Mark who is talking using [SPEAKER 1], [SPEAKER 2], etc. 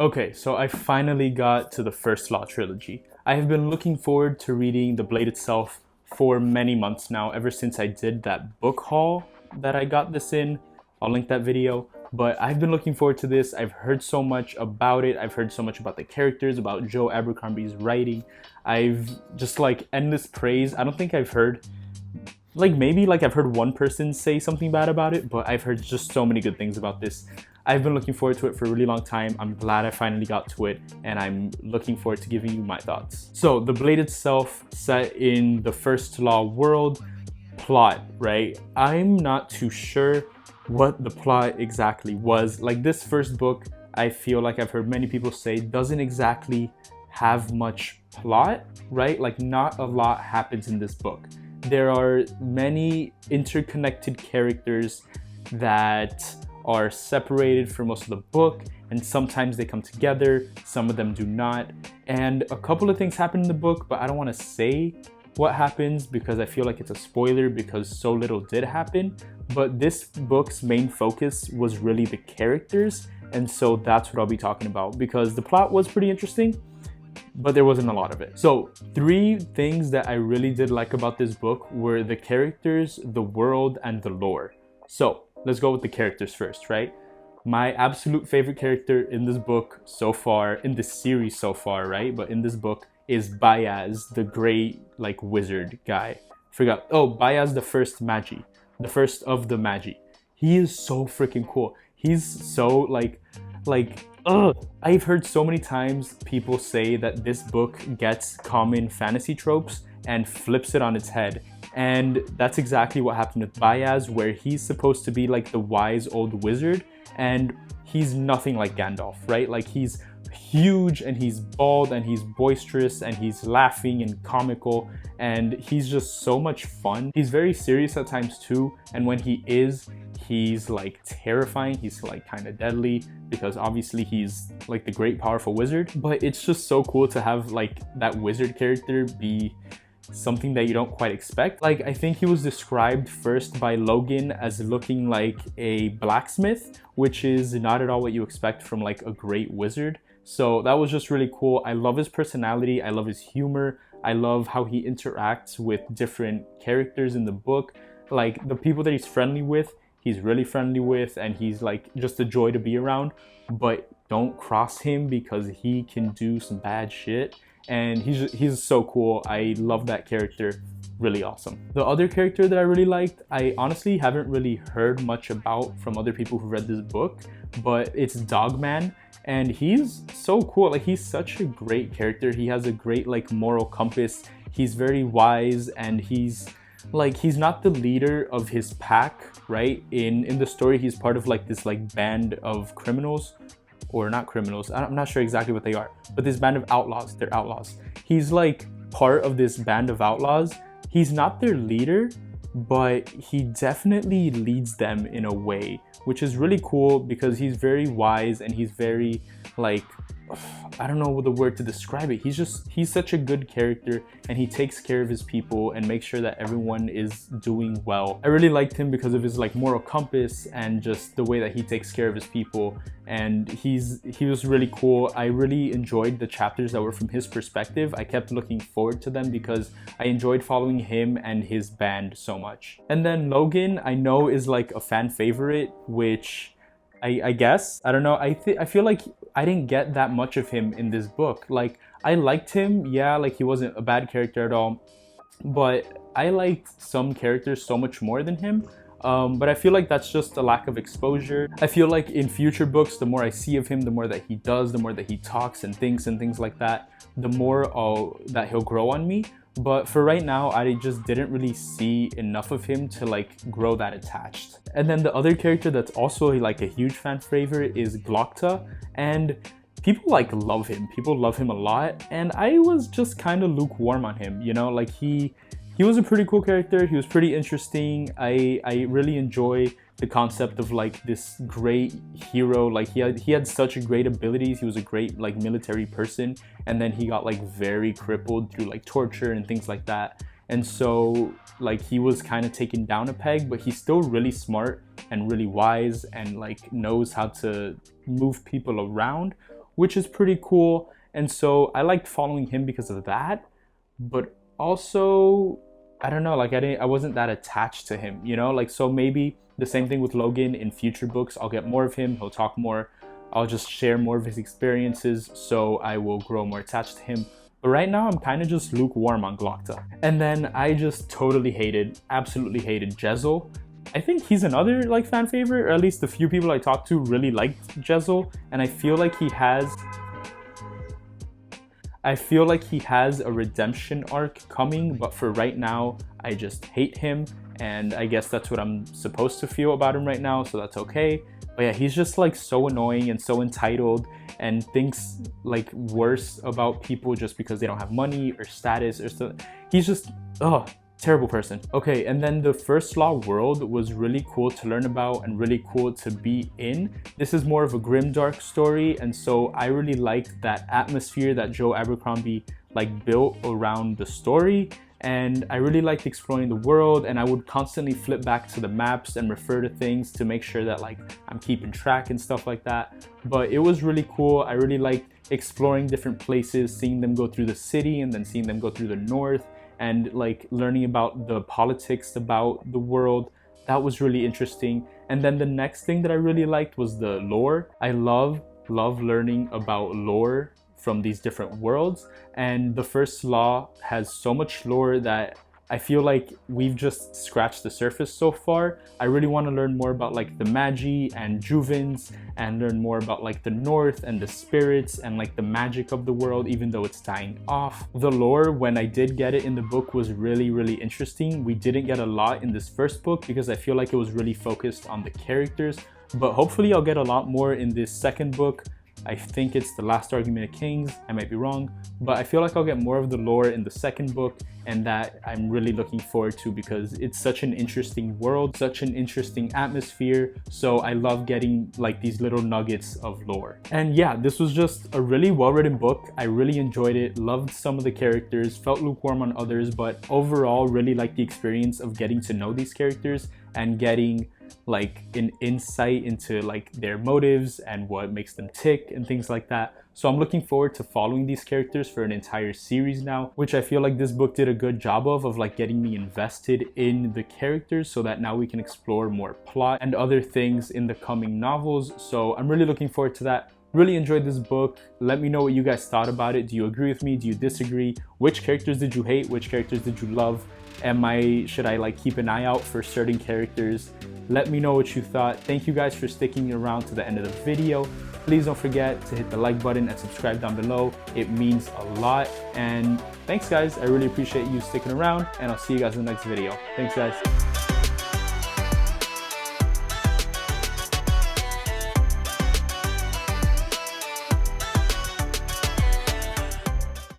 [SPEAKER 1] Okay, so I finally got to the First Law Trilogy. I have been looking forward to reading the Blade itself for many months now, ever since I did that book haul that I got this in. I'll link that video. But I've been looking forward to this. I've heard so much about it. I've heard so much about the characters, about Joe Abercrombie's writing. I've just like endless praise. I don't think I've heard I've heard one person say something bad about it, but I've heard just so many good things about this. I've been looking forward to it for a really long time. I'm glad I finally got to it, and I'm looking forward to giving you my thoughts. So the Blade itself, set in the First Law world. Plot, right? I'm not too sure what the plot exactly was. Like, this first book, I feel like I've heard many people say doesn't exactly have much plot, right? Like, not a lot happens in this book. There are many interconnected characters that are separated for most of the book, and sometimes they come together, some of them do not. And a couple of things happen in the book, but I don't want to say what happens because I feel like it's a spoiler because so little did happen. But this book's main focus was really the characters, and so that's what I'll be talking about because the plot was pretty interesting, but there wasn't a lot of it. So 3 things that I really did like about this book were the characters, the world, and the lore. So let's go with the characters first, right? My absolute favorite character in this book so far, in this series so far, right? But in this book is Bayaz, the great wizard guy. Bayaz the first Magi. The first of the Magi. He is so freaking cool. He's so I've heard so many times people say that this book gets common fantasy tropes and flips it on its head. And that's exactly what happened with Bayaz, where he's supposed to be like the wise old wizard, and he's nothing like Gandalf, right? Like, he's huge and he's bald and he's boisterous and he's laughing and comical, and he's just so much fun. He's very serious at times too, and when he is, he's like terrifying. He's like kind of deadly because obviously he's like the great powerful wizard. But it's just so cool to have like that wizard character be something that you don't quite expect. Like, I think he was described first by Logan as looking like a blacksmith, which is not at all what you expect from like a great wizard. So that was just really cool. I love his personality. I love his humor. I love how he interacts with different characters in the book. Like, the people that he's friendly with, he's really friendly with, and he's like just a joy to be around. But don't cross him because he can do some bad shit. And he's so cool. I love that character. Really awesome. The other character that I really liked, I honestly haven't really heard much about from other people who read this book, but it's Dogman. And he's so cool. Like, he's such a great character. He has a great like moral compass. He's very wise, and he's not the leader of his pack, right? In the story, he's part of like this like band of criminals, or not criminals. I'm not sure exactly what they are, but this band of outlaws. They're outlaws. He's like part of this band of outlaws. He's not their leader, but he definitely leads them in a way, which is really cool because he's very wise and he's very I don't know the word to describe it. He's such a good character, and he takes care of his people and makes sure that everyone is doing well. I really liked him because of his like moral compass and just the way that he takes care of his people, and he was really cool. I really enjoyed the chapters that were from his perspective. I kept looking forward to them because I enjoyed following him and his band so much. And then Logan, I know, is like a fan favorite, which I guess, I don't know. I feel like I didn't get that much of him in this book. Like, I liked him, yeah, like he wasn't a bad character at all, but I liked some characters so much more than him. But I feel like that's just a lack of exposure. I feel like in future books, the more I see of him, the more that he does, the more that he talks and thinks and things like that, the more that he'll grow on me. But for right now, I just didn't really see enough of him to like grow that attached. And then the other character that's also like a huge fan favorite is Glokta, and people like love him. People love him a lot, and I was just kind of lukewarm on him, you know? Like, he was a pretty cool character. He was pretty interesting. I really enjoy the concept of like this great hero. Like, he had such great abilities. He was a great like military person, and then he got like very crippled through like torture and things like that. And so like he was kind of taken down a peg, but he's still really smart and really wise and like knows how to move people around, which is pretty cool. And so I liked following him because of that. But also, I don't know, like I wasn't that attached to him, you know? Like, so maybe the same thing with Logan. In future books, I'll get more of him. He'll talk more. I'll just share more of his experiences, so I will grow more attached to him. But right now, I'm kind of just lukewarm on Glokta. And then I just totally absolutely hated Jezel. I think he's another like fan favorite, or at least the few people I talked to really liked Jezel. And I feel like he has a redemption arc coming, but for right now, I just hate him. And I guess that's what I'm supposed to feel about him right now, so that's okay. But yeah, he's just like so annoying and so entitled and thinks like worse about people just because they don't have money or status or stuff. He's just, terrible person. Okay, and then the First Law world was really cool to learn about and really cool to be in. This is more of a grimdark story, and so I really liked that atmosphere that Joe Abercrombie like built around the story. And I really liked exploring the world, and I would constantly flip back to the maps and refer to things to make sure that like I'm keeping track and stuff like that. But it was really cool. I really liked exploring different places, seeing them go through the city and then seeing them go through the north, and like learning about the politics about the world. That was really interesting. And then the next thing that I really liked was the lore. I love learning about lore from these different worlds, and the First Law has so much lore that I feel like we've just scratched the surface so far. I really want to learn more about like the Magi and Juvens, and learn more about like the North and the spirits and like the magic of the world, even though it's dying off. The lore, when I did get it in the book, was really interesting. We didn't get a lot in this first book because I feel like it was really focused on the characters, but hopefully I'll get a lot more in this second book. I think it's The Last Argument of Kings, I might be wrong, but I feel like I'll get more of the lore in the second book, and that I'm really looking forward to because it's such an interesting world, such an interesting atmosphere, so I love getting like these little nuggets of lore. And yeah, this was just a really well-written book. I really enjoyed it, loved some of the characters, felt lukewarm on others, but overall really liked the experience of getting to know these characters and getting like an insight into like their motives and what makes them tick and things like that. So I'm looking forward to following these characters for an entire series now, which I feel like this book did a good job of like getting me invested in the characters, so that now we can explore more plot and other things in the coming novels. So I'm really looking forward to that. Really enjoyed this book. Let me know what you guys thought about it. Do you agree with me? Do you disagree? Which characters did you hate? Which characters did you love? Should I like keep an eye out for certain characters? Let me know what you thought. Thank you guys for sticking around to the end of the video. Please don't forget to hit the like button and subscribe down below. It means a lot. And thanks guys, I really appreciate you sticking around, and I'll see you guys in the next video. Thanks guys.